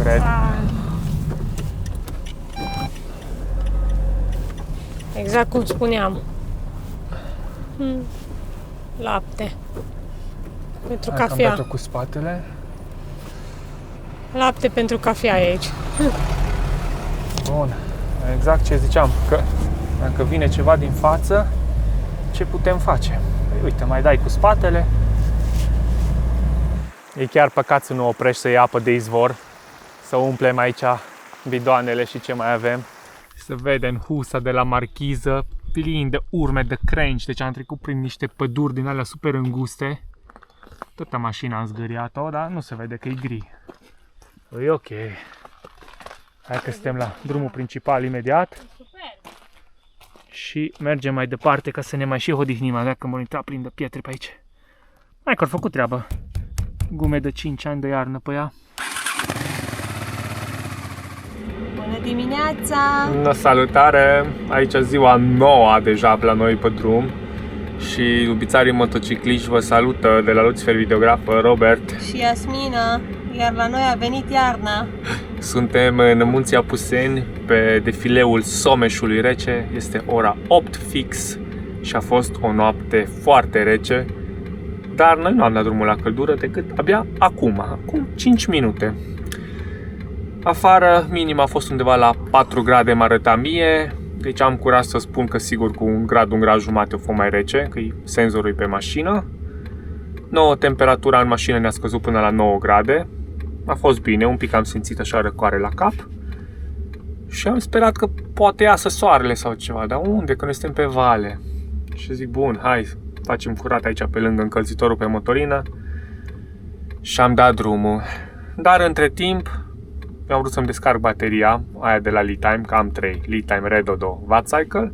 cred. Exact cum spuneam. Lapte. Pentru cafea. Am dat-o cu spatele. Lapte pentru cafea aici. Bun. Exact ce ziceam, că dacă vine ceva din față, ce putem face? Păi, uite, mai dai cu spatele. E chiar păcat să nu oprești să iei apă de izvor, să umplem aici bidoanele și ce mai avem. Să vedem husa de la marchiză, plin de urme de crengi, deci am trecut prin niște păduri din alea super înguste. Toată mașina am zgâriat-o, dar nu se vede că e gri. E ok. Hai că suntem la drumul principal imediat. Și mergem mai departe ca să ne mai și odihnim, dacă mă intra plin de pietre pe aici. Hai că au făcut treabă. Gume de 5 ani de iarnă pe ea. Bună dimineața! Salutare! Aici ziua nouă deja la noi pe drum. Și iubițarii motocicliști vă salută de la Lucifer Videografă, Robert și Iasmina, iar la noi a venit iarna. Suntem în Munții Apuseni pe defileul Someșului Rece. Este ora 8 fix și a fost o noapte foarte rece. Dar noi nu am dat drumul la căldură decât abia acum 5 minute. Afară minima a fost undeva la 4 grade, mă arăta mie. Deci am curaj să spun că sigur cu un grad jumate o fost mai rece, că e senzorul pe mașină. Temperatura în mașină ne-a scăzut până la 9 grade. A fost bine, un pic am simțit așa răcoare la cap. Și am sperat că poate iasă soarele sau ceva, dar unde? Că noi suntem pe vale. Și zic, bun, hai, facem curat aici pe lângă încălzitorul pe motorină. Și am dat drumul. Dar între timp, eu am vrut să-mi descarc bateria aia de la Litime, că am 3, Litime Redo 2 Wattcycle.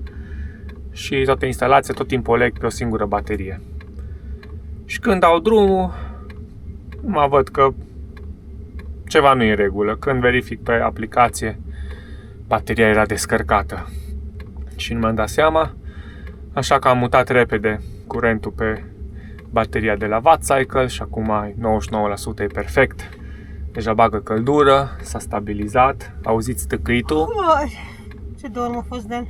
Și toată instalația, tot timpul o leg pe o singură baterie. Și când dau drumul, mă văd că ceva nu e în regulă. Când verific pe aplicație, bateria era descărcată. Și nu mi-am dat seama, așa că am mutat repede curentul pe bateria de la Wattcycle și acum 99% e perfect. Deja bagă căldură, s-a stabilizat. Auziți tâcâitul? Ce dorm a fost de el.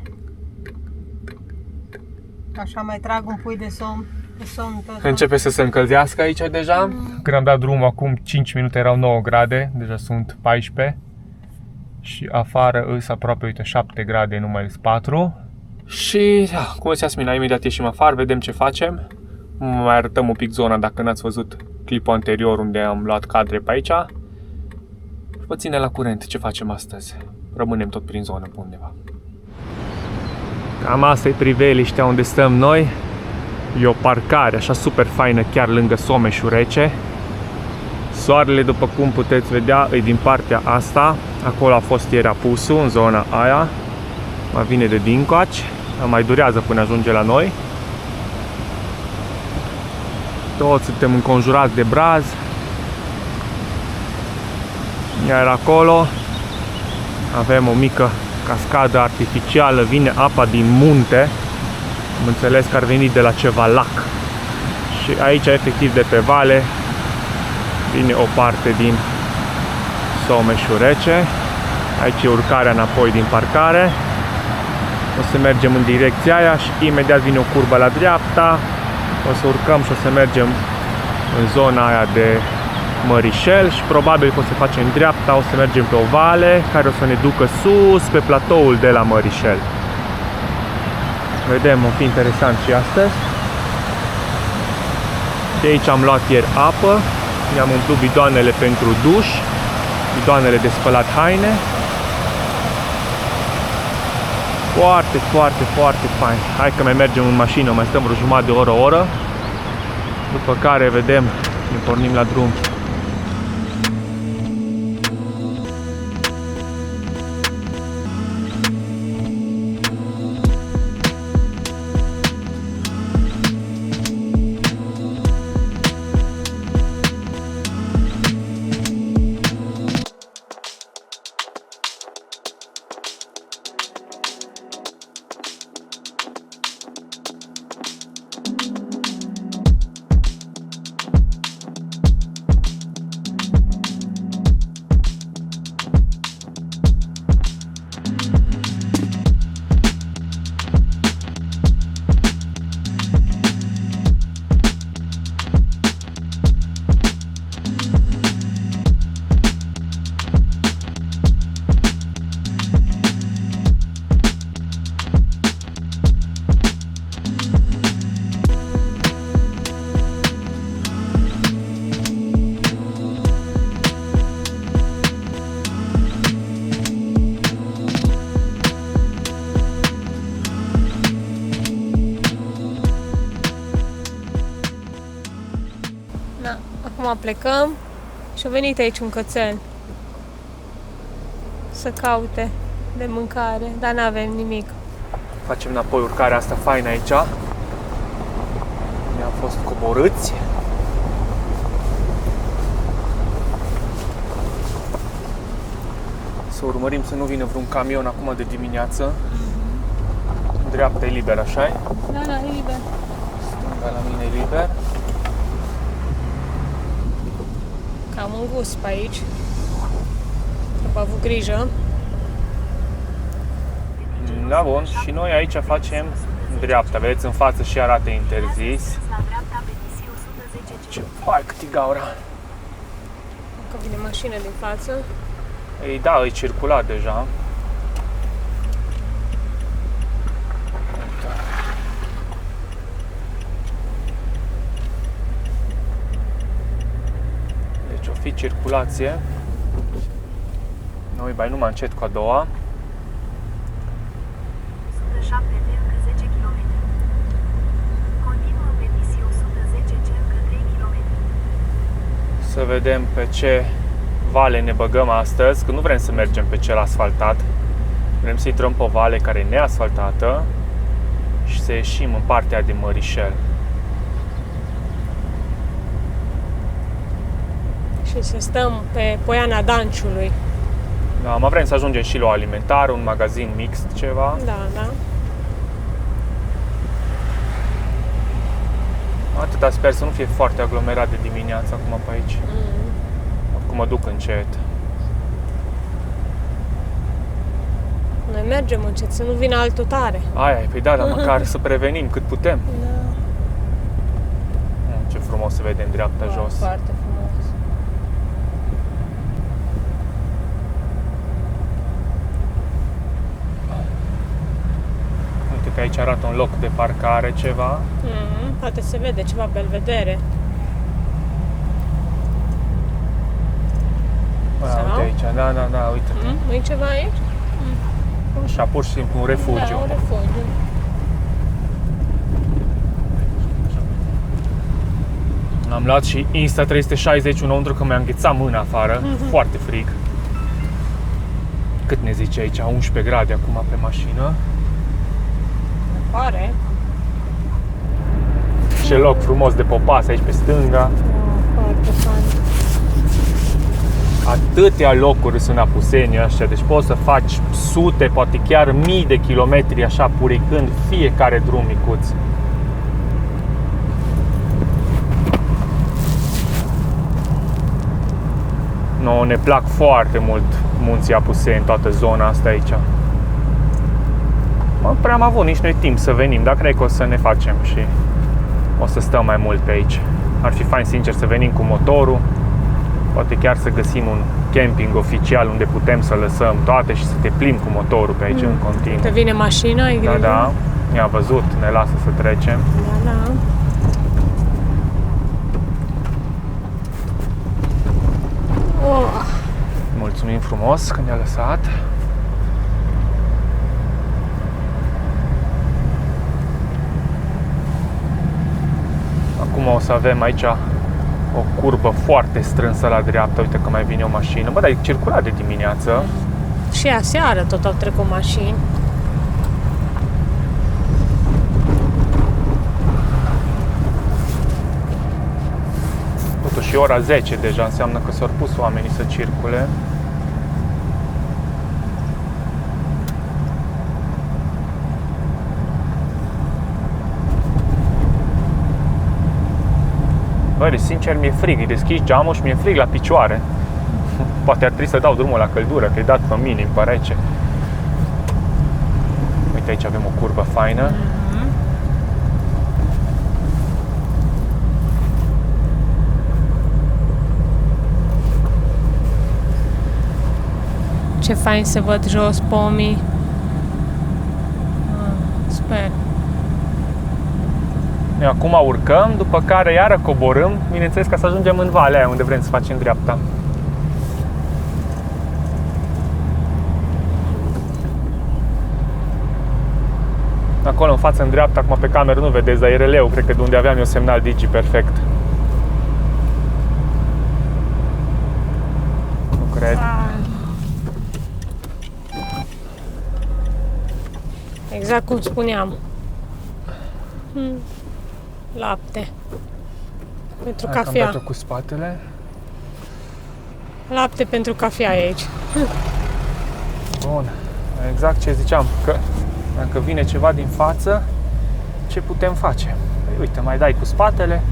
Așa mai trag un pui de somn. Începe să se încălzească aici deja. Când am dat drumul acum 5 minute erau 9 grade, deja sunt 14. Și afară îs aproape, uite, 7 grade, nu mai îs 4. Și, cum zicea Smina, imediat ieșim afară, vedem ce facem. Mai arătăm un pic zona dacă n-ați văzut clipul anterior unde am luat cadre pe aici. Vă ține la curent ce facem astăzi. Rămânem tot prin zonă pe undeva. Cam asta e priveliștea unde stăm noi. E o parcare așa super faină chiar lângă Someșul Rece. Soarele, după cum puteți vedea, e din partea asta. Acolo a fost ieri apusul, în zona aia. Mai vine de dincoaci. Mai durează până ajunge la noi. Toți suntem înconjurați de braz. Iar acolo avem o mică cascadă artificială. Vine apa din munte. Am înțeles că ar veni de la ceva lac. Și aici, efectiv, de pe vale, vine o parte din Someșul Rece. Aici e urcarea înapoi din parcare. O să mergem în direcția aia și imediat vine o curbă la dreapta. O să urcăm și o să mergem în zona aia de Mărișel și probabil că o să facem dreapta, o să mergem pe o vale care o să ne ducă sus pe platoul de la Mărișel. Vedem, o fi interesant și astăzi. De aici am luat ieri apă, mi-am umplut bidoanele pentru duș, bidoanele de spălat haine. Foarte, foarte, foarte fain. Hai că mai mergem în mașină, mai stăm vreo jumătate de oră, după care vedem, ne pornim la drum. Acum plecăm și a venit aici un cățel să caute de mâncare, dar n-avem nimic. Facem înapoi urcarea asta faină aici. Ne-am fost coborâți. Să urmărim să nu vină vreun camion acum de dimineață. În dreapta e liber, așa-i? Da, e liber. Stânga la mine e liber. Cam îngust pe aici. Trebuie avut grijă. Da, bun. Și noi aici facem în dreapta. Vedeți, în față și arată interzis. Ce hai cât e gaura. Încă vine mașină din față. Ei, da, e circulat deja. Deci o fi circulație. Noi bai numai încet cu a doua. 107 de încă 10 km. Continuă pe DC 110 ce încă 3 km. Să vedem pe ce vale ne băgăm astăzi, că nu vrem să mergem pe cel asfaltat. Vrem să intrăm pe o vale care e neasfaltată și să ieșim în partea de Mărișel. Și să stăm pe Poiana Danciului. Da, mai vrem să ajungem și la o alimentară, un magazin mixt, ceva. Da. Atâta, sper să nu fie foarte aglomerat de dimineață acum pe aici. Acum mă duc încet. Noi mergem încet, să nu vină altul tare. Aia e, păi da, dar măcar să prevenim cât putem. Da. Ce frumos se vede în dreapta jos. Foarte frumos. Uite că aici arată un loc de parcare, ceva. Poate se vede ceva belvedere. Uite aici, da, uite. Nu-i ceva aici? Așa, pur și simplu un refugiu. Da, un refugiu. Am luat și Insta360 înăuntru că mi-a înghețat mâna afară. Foarte frig. Cât ne zice aici? 11 grade acum pe mașină. Pare. Ce loc frumos de popas aici pe stânga. Foarte fain. Atâtea locuri sunt Apuseni ăștia, deci poți să faci sute, poate chiar mii de kilometri așa puricând fiecare drum micuț. No, ne plac foarte mult munții Apuseni, toată zona asta aici. Prea am avut nici noi timp să venim, dar cred că o să ne facem și o să stăm mai mult pe aici. Ar fi fain, sincer, să venim cu motorul, poate chiar să găsim un camping oficial unde putem să lăsăm toate și să te plimbi cu motorul pe aici în continuu. Te vine mașina, ai grijă? Da, mi-a văzut, ne lasă să trecem. Da. Mulțumim frumos că ne-a lăsat. Acum o să avem aici o curbă foarte strânsă la dreapta. Uite că mai vine o mașină. Bă, dar e circulat de dimineață. Și aseară tot au trecut mașini. Totuși e ora 10 deja, înseamnă că s-au pus oamenii să circule. Băi, sincer, mi-e frig, îi deschizi geamul și mi-e frig la picioare. Poate ar trebui să dau drumul la căldură, că e dat pe minim, pe rece. Uite, aici avem o curbă faină. Ce fain să văd jos pomii. Sper. Noi acum urcăm, după care iară coborâm, bineînțeles, ca să ajungem în valea aia unde vrem să facem dreapta. Acolo în față, în dreapta, acum pe cameră nu vedeți, dar e releu, cred că de unde aveam eu semnal Digi perfect. cred. Exact cum spuneam. Lapte. Pentru Hai că am cafea. dat-o cu spatele. Lapte pentru cafea aici. Bun. Exact ce ziceam, că dacă vine ceva din față, ce putem face? Păi, uite, mai dai cu spatele.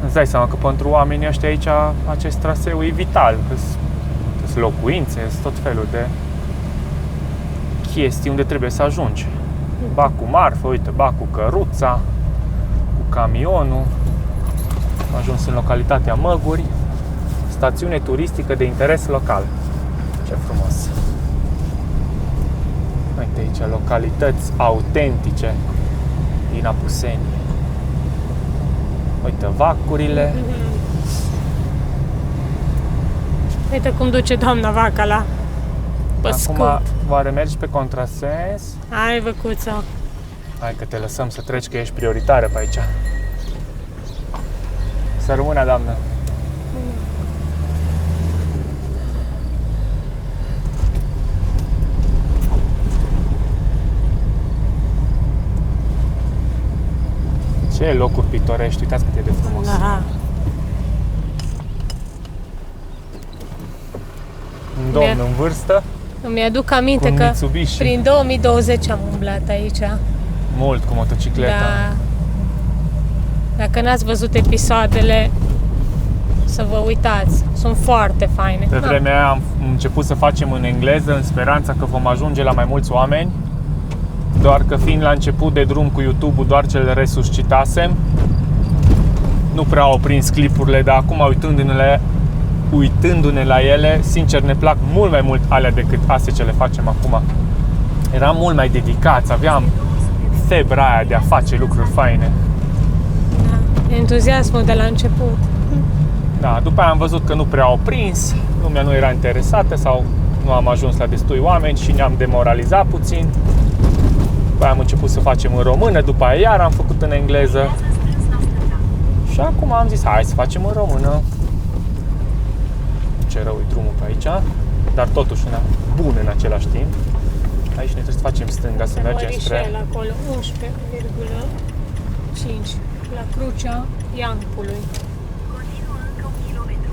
Îți dai seama că pentru oamenii ăștia aici acest traseu e vital, că sunt locuințe, sunt tot felul de chestii unde trebuie să ajungi. Ba cu marfă, uite, ba cu căruța, cu camionul. Am ajuns în localitatea Măguri, stațiune turistică de interes local. Ce frumos! Uite aici, localități autentice din Apuseni. Uite, vacurile. Uite cum duce doamna vaca la Acum păscut. oare mergi pe contrasens? Hai, văcuță. Hai că te lăsăm să treci, că ești prioritară pe aici. Să rămână, doamnă. Ce locuri pitorești, uitați cât e de frumos. Da. Un domn în vârstă, Îmi aduc aminte cu un că Mitsubishi, prin 2020 am umblat aici. mult cu motocicleta. Da. Dacă n-ați văzut episoadele, să vă uitați. Sunt foarte faine. Pe vremea aia am început să facem în engleză, în speranța că vom ajunge la mai mulți oameni. Doar că fiind la început de drum cu YouTube-ul, doar ce le resuscitasem, nu prea au prins clipurile, dar acum uitându-ne la ele, sincer ne plac mult mai mult alea decât astea ce le facem acum. Eram mult mai dedicați, aveam febra aia de a face lucruri faine. Da. Entuziasmul de la început. Da, după aia am văzut că nu prea au prins, lumea nu era interesată sau nu am ajuns la destui oameni și ne-am demoralizat puțin. După aia am început să facem în română, după aia iar am făcut în engleză. Și acum am zis, hai să facem în română. Ce rău e drumul pe aici, dar totuși una bun în același timp. Aici ne trebuie să facem stânga, să mergem spre... Mărișel acolo, 11,5 la crucea Iampului. Continuă încă 1 kilometru.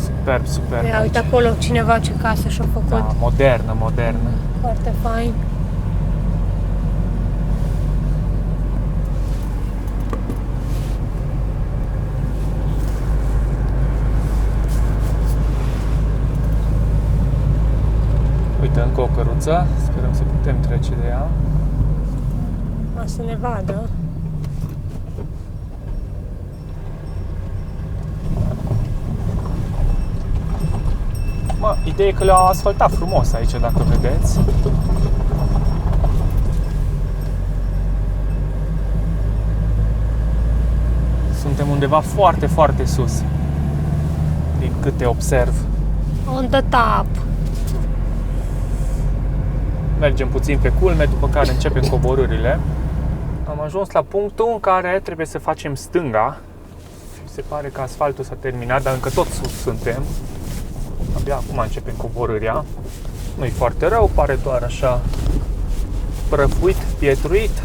Superb, superb. Ia uite aici. acolo cineva ce casă și-a făcut. Da, modernă, modernă. Foarte fain. Uite, încă o căruță. Sperăm să putem trece de ea. O să ne vadă. Mă, ideea e că le-au asfaltat frumos aici, dacă vedeți. Suntem undeva foarte, foarte sus, din câte observ. On the top. Mergem puțin pe culme, după care începem coborârile. Am ajuns la punctul în care trebuie să facem stânga. Se pare că asfaltul s-a terminat, dar încă tot sus suntem. Abia acum începem coborârea. Nu-i foarte rău, pare doar așa prăfuit, pietruit.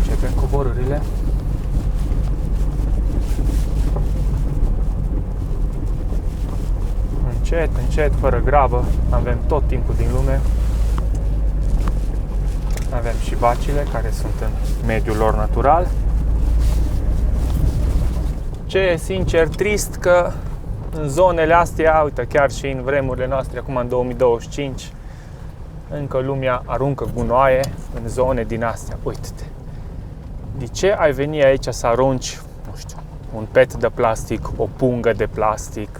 Începem coborârile. Încet, încet, fără grabă. Avem tot timpul din lume. Avem și vacile care sunt în mediul lor natural. Ce e sincer trist că în zonele astea, uite, chiar și în vremurile noastre, acum în 2025, încă lumea aruncă gunoaie în zone din astea. Uite-te! De ce ai veni aici să arunci, nu știu, un pet de plastic, o pungă de plastic,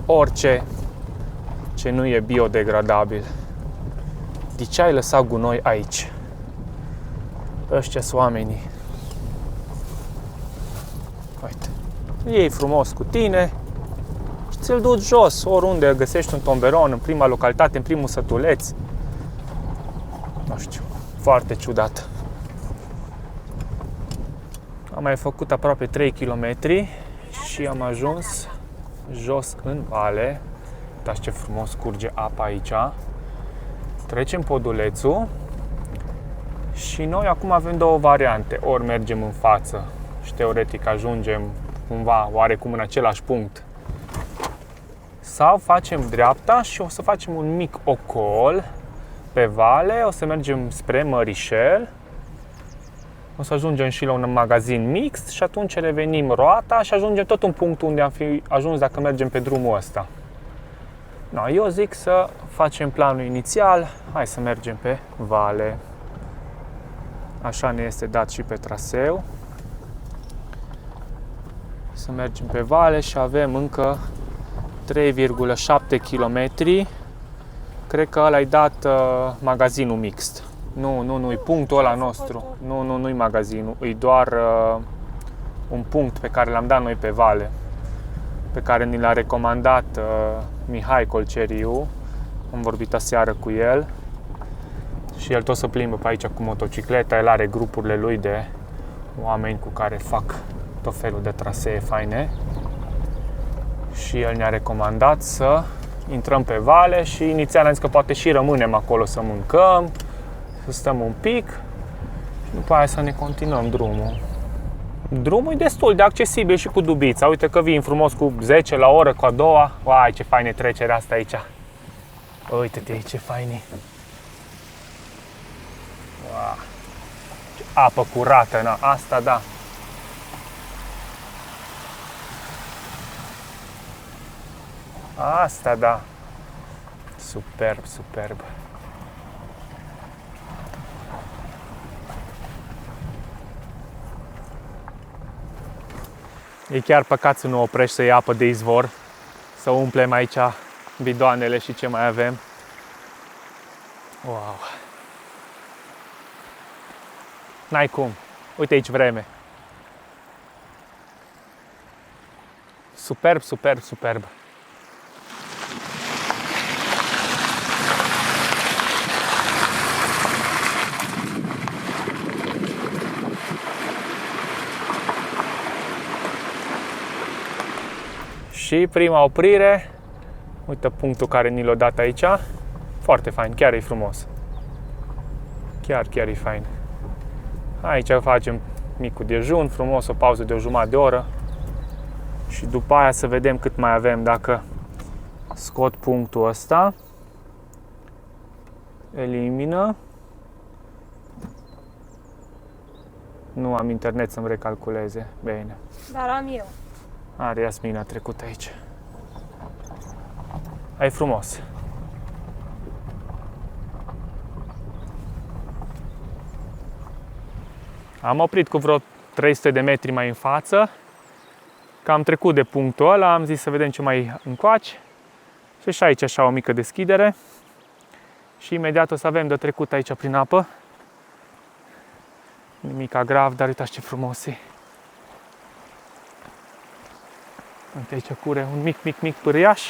orice ce nu e biodegradabil? De ce ai lăsat gunoi aici? Ăștia sunt oamenii. Uite. Iei frumos cu tine și ți-l duci jos, oriunde găsești un tomberon, în prima localitate, în primul sătuleț. Nu știu, foarte ciudat. Am mai făcut aproape 3 km și am ajuns jos în vale. Uitați ce frumos curge apa aici. Trecem podulețul și noi acum avem două variante. Ori mergem în față și teoretic ajungem cumva oarecum în același punct, sau facem dreapta și o să facem un mic ocol pe vale, o să mergem spre Mărișel, o să ajungem și la un magazin mixt și atunci revenim roata și ajungem tot în punctul unde am fi ajuns dacă mergem pe drumul ăsta. No, eu zic să facem planul inițial, hai să mergem pe vale. Așa ne este dat și pe traseu. Să mergem pe vale și avem încă 3,7 km. Cred că ăla-i dat magazinul mixt. Nu, e punctul ăla nostru. Nu-i magazinul, e doar un punct pe care l-am dat noi pe vale, pe care ni l-a recomandat Mihai Colceriu. Am vorbit aseară cu el și el tot se plimbă pe aici cu motocicleta. El are grupurile lui de oameni cu care fac tot felul de trasee faine și el ne-a recomandat să intrăm pe vale și inițial am zis că poate și rămânem acolo să mâncăm, să stăm un pic și după aia să ne continuăm drumul. Drumul e destul de accesibil și cu dubița. Uite că vin frumos cu 10 la oră, cu a doua. Uai, ce faină e trecerea asta aici. Uite-te, ce fain e. Wow. Ce apă curată, na, asta da. Asta da. Superb, superb. E chiar păcat să nu oprești să iei apă de izvor, să umplem aici bidoanele și ce mai avem. Wow! N-ai cum. Uite aici vreme. Superb, superb, superb. Și prima oprire, uite punctul care ni l-a dat aici, foarte fain, chiar e frumos. Chiar e fain. Aici facem micul dejun, frumos, o pauză de o jumătate de oră. Și după aia să vedem cât mai avem, dacă scot punctul ăsta, elimină. Nu am internet să-mi recalculeze, bine. Dar am eu. Are Iasmina trecut aici. Ai frumos. Am oprit cu vreo 300 de metri mai în față. Că am trecut de punctul ăla, am zis să vedem ce mai încoace. Și aici așa o mică deschidere. Și imediat o să avem de trecut aici prin apă. Nimica grav, dar uitați ce frumos e. Uite aici cure un mic pâriaș.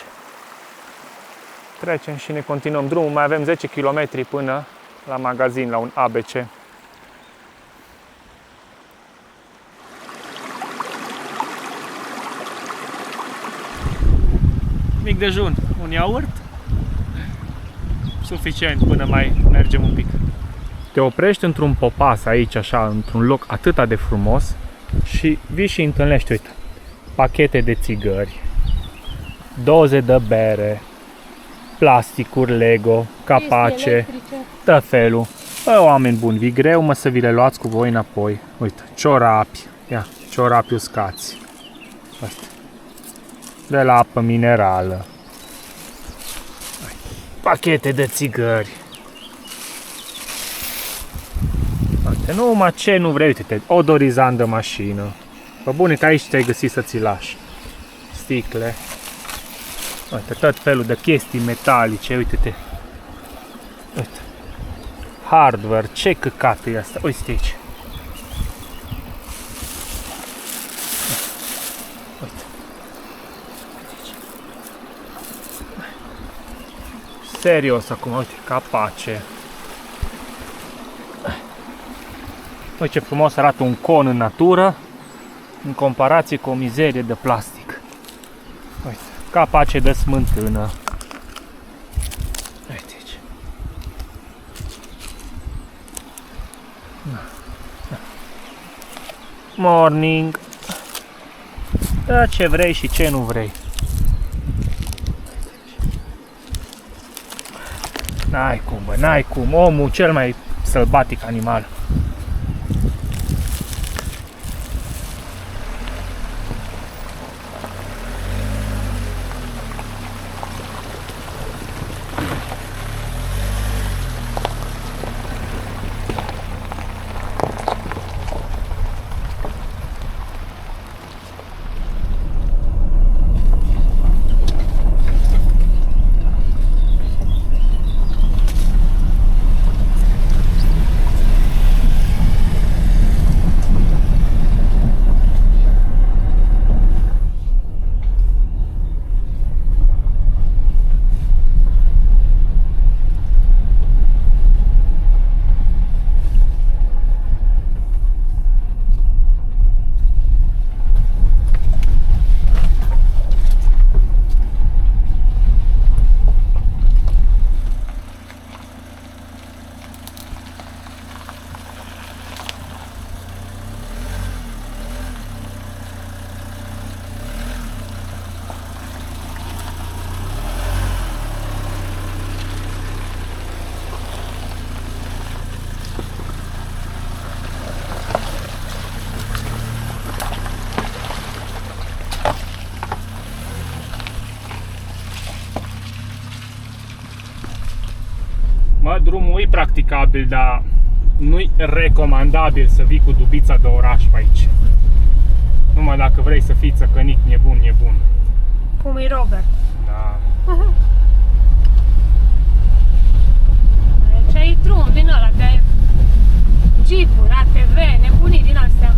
Trecem și ne continuăm drumul. Mai avem 10 km până la magazin, la un ABC. Mic dejun, un iaurt. Suficient până mai mergem un pic. Te oprești într-un popas aici, așa, într-un loc atât de frumos și vii și întâlnești, uite, pachete de țigări, doze de bere, plasticuri Lego, capace, tot felul. Bă, oameni buni, vi greu, mă, să vi le luați cu voi înapoi. Uite, ciorapi, ia, ciorapi uscați. Asta. De la apă minerală. Pachete de țigări. Uite, numai ce nu vrei, uite, odorizant de mașină. Bă, bune că aici te-ai găsit să ți lași. Sticle. Uite, tot felul de chestii metalice, uite-te. Uite. Hardware, ce căcat e asta? Uite aici. Uite. Serios acum, uite, capace. Uite ce frumos arată un con în natură. în comparație cu o mizerie de plastic. Uite, capace de smântână. Uite aici. Morning. Da, ce vrei și ce nu vrei. N-ai cum, bă, n-ai cum. Omul cel mai sălbatic animal. Mă, drumul e practicabil, dar nu-i recomandabil să vii cu dubița de oraș pe aici. Numai dacă vrei să fii țăcănic, nebun. Cum e Robert? Da. Aici e drum din ăla de jeep-uri, ATV, nebunii din astea.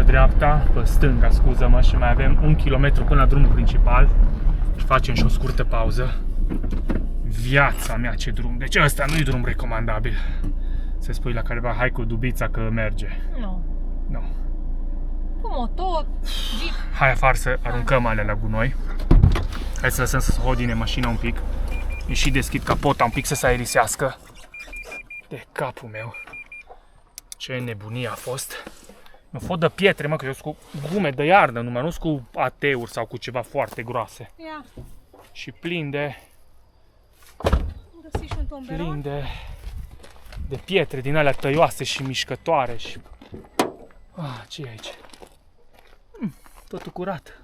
pe dreapta, pe stânga, scuză-mă, și mai avem 1 kilometru până la drumul principal. Și facem și o scurtă pauză. Viața mea, ce drum! Deci ăsta nu e drum recomandabil. Să spui la careva, hai cu dubița că merge. Nu. Nu. Cu motor, jeep. Hai afară să aruncăm alea la gunoi. Hai să lăsăm să se hodine mașina un pic. E și deschid capota un pic să se aerisească. De capul meu. Ce nebunie a fost. Nu fot de pietre, mă, că eu sunt cu gume de iarnă numai, nu sunt cu AT-uri sau cu ceva foarte groase. Ia, Și plin de... găsi și un tomberon. plin de pietre din alea tăioase și mișcătoare și... ce e aici? Totul curat.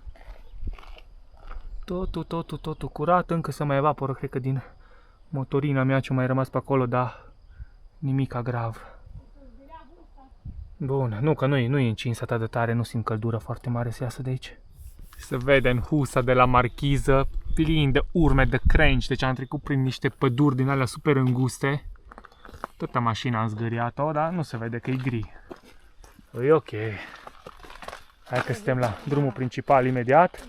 Totul curat, încă se mai evaporă, cred că din motorina mea ce mai rămas pe acolo, dar nimica grav. Bun, nu că nu e încins atât de tare, nu simt căldură foarte mare să iasă de aici. Se vede în husa de la marchiză, plin de urme de crengi, deci am trecut prin niște păduri din alea super înguste. Toată mașina am zgâriat-o, dar nu se vede că e gri. E ok. Hai că suntem la drumul principal imediat.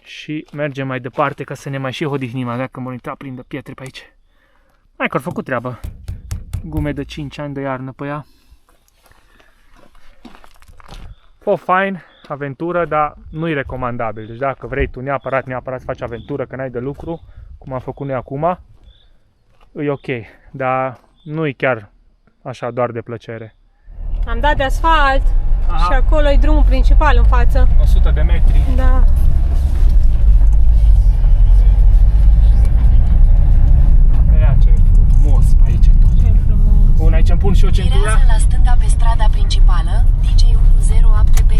Și mergem mai departe ca să ne mai și odihnim, dacă mă intra plin de pietre pe aici. Hai că au făcut treabă. Gume de 5 ani de iarnă pe ea. Fain, aventură, dar nu-i recomandabil. Deci dacă vrei tu neapărat să faci aventură, că n-ai de lucru, cum am făcut noi acum, e ok. Dar nu-i chiar așa doar de plăcere. Am dat de asfalt. Și acolo e drumul principal în față. 100 de metri. Da. Ia ce frumos aici tot. Ce frumos. Bun, aici îmi pun și o centura. Virează la stânga pe strada principală, DJ108B.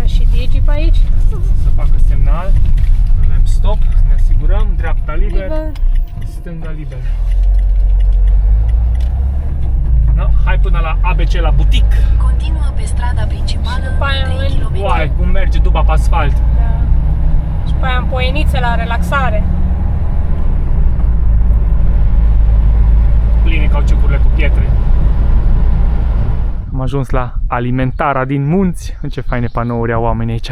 Și Digi pe aici. Să facă semnal. Avem stop, ne asigurăm, dreapta liber, stânga liber. No, hai până la ABC, la butic. Continuă pe strada principală, după aia 3 mergi. km. Uai, cum merge duba pe asfalt. Da. Și pe aia în Poienițe la relaxare. Pline cauciucurile cu pietre. Am ajuns la alimentarea din munți. Ce faine panouri au oamenii aici.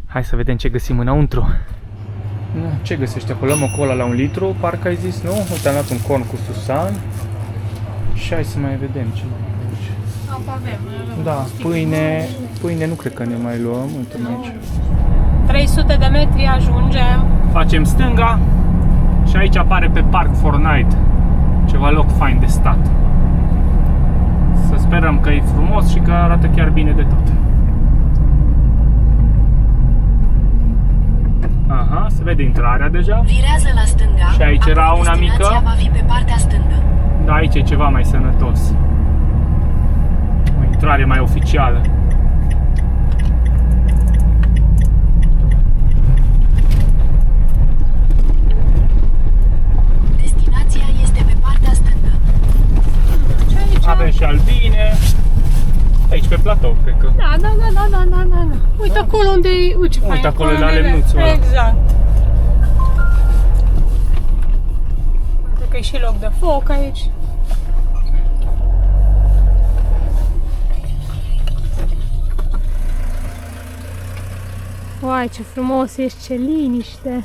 Hai să vedem ce găsim înăuntru. Ce găsești acolo? Mă, cola la 1 litru, parcă ai zis, nu? Uite, am luat un corn cu susan. Și hai să mai vedem ce mai avem aici. Apă avem. Da, pâine nu cred că ne mai luăm. Uite aici. 300 de metri ajungem. Facem stânga și aici apare pe Park Fortnite. Ceva loc fain de stat. Să sperăm că e frumos și că arată chiar bine de tot. Aha, se vede intrarea deja. Virează la stânga. Și aici era apoi una mică. destinația va fi pe partea stângă. Da, aici e ceva mai sănătos. O intrare mai oficială. Destinația este pe partea stângă. Ce aici? Avem și albine. Aici pe platou, cred că. Da. Uite acolo unde e, uite ce fain. Uite acolo la colonele. lemnuțul ăla. Exact. Uite că e și loc de foc aici. Uai, ce frumos ești, ce liniște.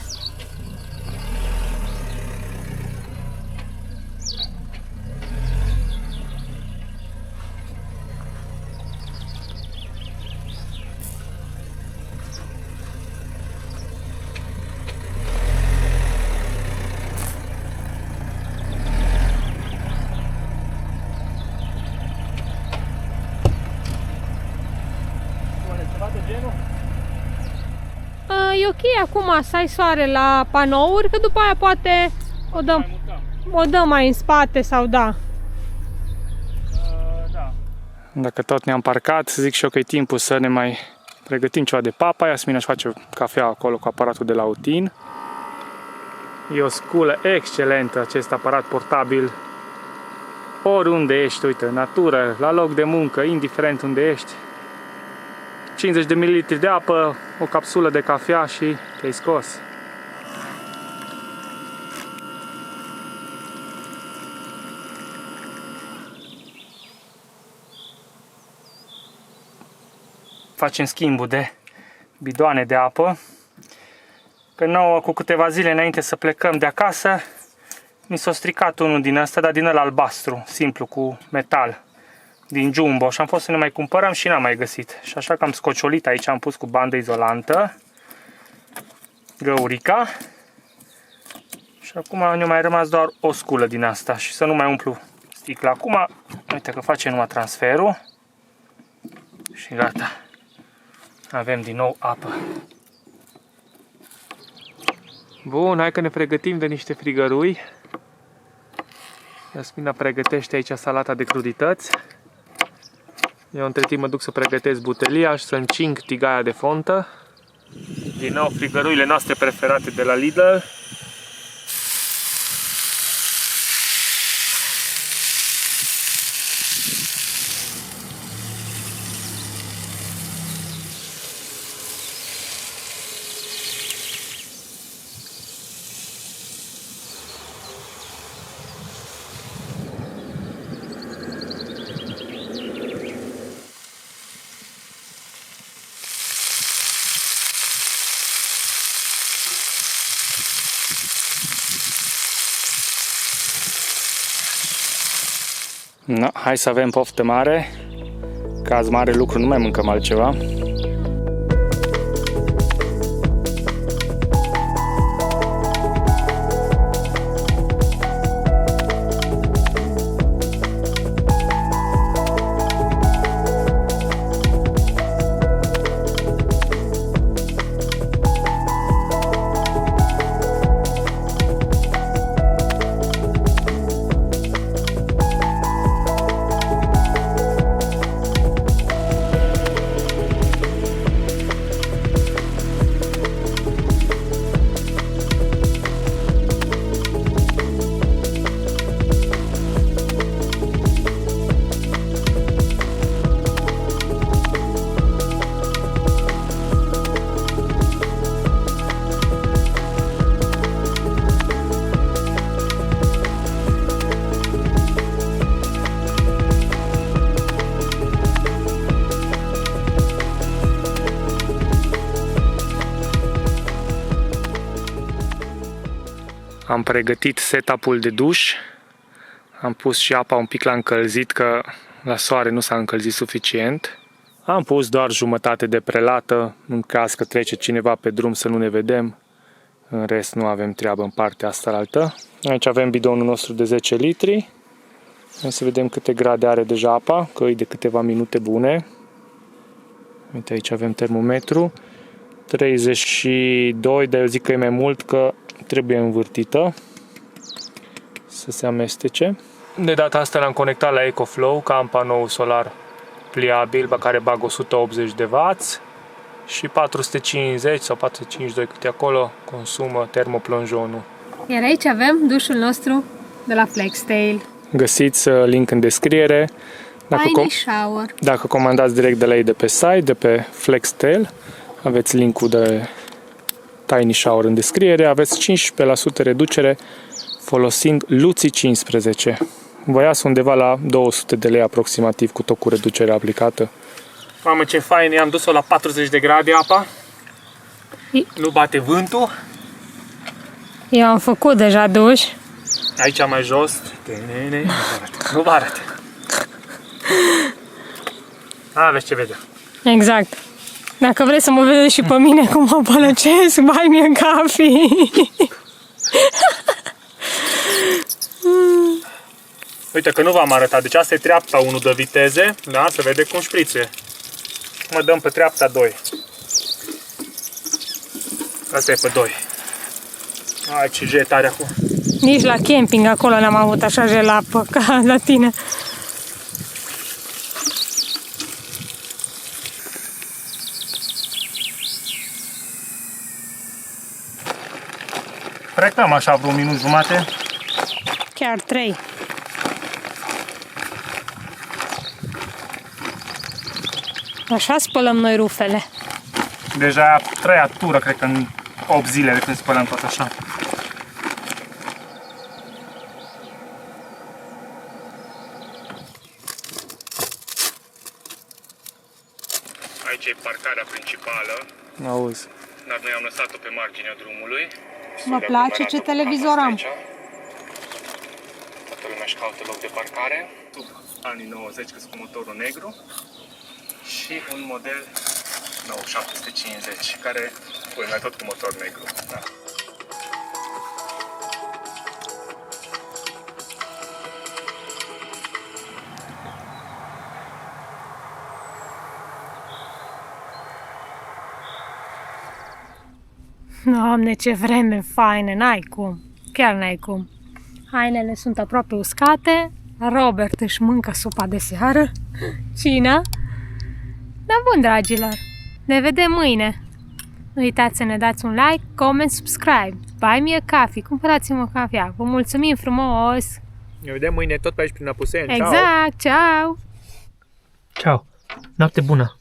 Ceva de genul? E ok acum să ai soare la panouri, că după aia poate o dăm mai în spate sau da. Da. Dacă tot ne-am parcat, zic și eu că e timpul să ne mai pregătim ceva de papa. Iasmina își face cafea acolo cu aparatul de la Utin. E o sculă excelentă acest aparat portabil. Oriunde ești, uite, în natură, la loc de muncă, indiferent unde ești. 50 de ml de apă, o capsulă de cafea și te-ai scos. facem schimbul de bidoane de apă. Că nouă, cu câteva zile înainte să plecăm de acasă, mi s-a stricat unul din ăsta, dar din ăla albastru, simplu, cu metal, din Jumbo. Și am fost să ne mai cumpărăm și n-am mai găsit. Și așa că am scociolit aici, am pus cu bandă izolantă, găurica. Și acum ne-a mai rămas doar o sculă din asta și să nu mai umplu sticla. Acum, uite că face numai transferul și gata. Avem din nou apă. Bun, hai că ne pregătim de niște frigărui. Iasmina pregătește aici salata de crudități. Eu între timp mă duc să pregătesc butelia și să încing tigaia de fontă. Din nou frigăruile noastre preferate de la Lidl. No, hai să avem poftă mare, că azi mare lucru, nu mai mâncăm altceva. Am pregătit setup-ul de duș. Am pus și apa un pic la încălzit, că la soare nu s-a încălzit suficient. Am pus doar jumătate de prelată, în caz că trece cineva pe drum să nu ne vedem. În rest nu avem treabă în partea asta altă. Aici avem bidonul nostru de 10 litri. Hai să vedem câte grade are deja apa, că e de câteva minute bune. Uite, aici avem termometru. 32, dar eu zic că e mai mult, că trebuie învârtită să se amestece. De data asta l-am conectat la EcoFlow, că am panou solar pliabil, pe care bag 180 de W și 450 sau 452 câte acolo consumă termoplonjonul. Iar aici avem dușul nostru de la Flextail. Găsiți link în descriere. Tiny shower. Dacă comandați direct de la ei de pe site, de pe Flextail, aveți linkul de Tiny Shower în descriere, aveți 15% reducere folosind Luții 15. Vă iasă undeva la 200 de lei aproximativ cu tot cu reducerea aplicată. Mamă, ce fain, i-am dus-o la 40 de grade apa. Nu bate vântul. Eu am făcut deja duș. Aici mai jos. Nu vă arăt. Aveți ce vedea. Exact. Dacă vreți să mă vedeți și pe mine cum mă pălăcesc, bai mie în cafii. Uite că nu v-am arătat. Deci asta e treapta 1 de viteze. Da? Se vede cum șprițe. Mă dăm pe treapta 2. Asta e pe 2. Ai, ce jet are acum. Nici la camping acolo n-am avut așa jet la apă ca la tine. Precăm așa vreo un minut jumate. Chiar 3. Așa spălăm noi rufele. Deja a 3-a tură, cred că în 8 zile de când spălăm tot așa. Aici e parcarea principală. Auzi. Dar noi am lăsat-o pe marginea drumului. Vă place ce televizor am? Toată lumea își caută loc de parcare. Sub anii 90, că cu motorul negru. Și un model nou 750, care urmează tot cu motor negru. Da. Doamne, ce vreme faină, n-ai cum, chiar n-ai cum. Hainele sunt aproape uscate, Robert își mâncă supa de seară, cina. Dar bun, dragilor, ne vedem mâine. Nu uitați să ne dați un like, comment, subscribe, buy me a coffee, cumpărați-mă cafea. Vă mulțumim frumos! Ne vedem mâine tot pe aici prin Apuseni. Exact, ceau! Ciao. Noapte bună.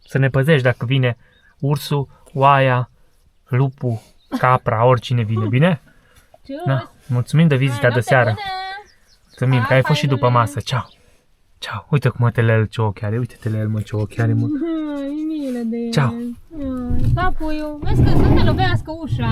Să ne păzești dacă vine ursul, oaia, lupul, capra, oricine vine, bine? Da. Mulțumim de vizita de seară. Mulțumim că ai fost și după masă. Ciao. Ciao. Uite cum te el ce ochi are. Uite-te la el, mă, ce ochi are, mă. Ai milă de el. Ciao. Capul, vezi că să te lovească ușa.